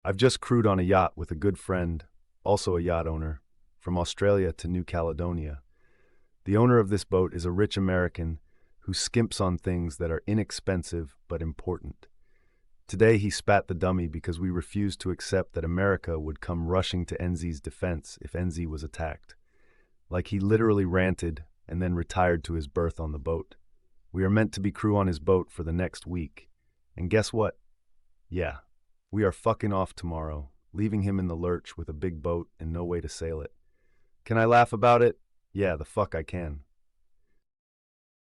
I've just crewed on a yacht with a good friend, also a yacht owner, from Australia to New Caledonia. The owner of this boat is a rich American who skimps on things that are inexpensive but important. Today he spat the dummy because we refused to accept that America would come rushing to NZ's defense if NZ was attacked. Like he literally ranted and then retired to his berth on the boat. We are meant to be crew on his boat for the next week. And guess what? Yeah, we are fucking off tomorrow, leaving him in the lurch with a big boat and no way to sail it. Can I laugh about it? Yeah, the fuck I can.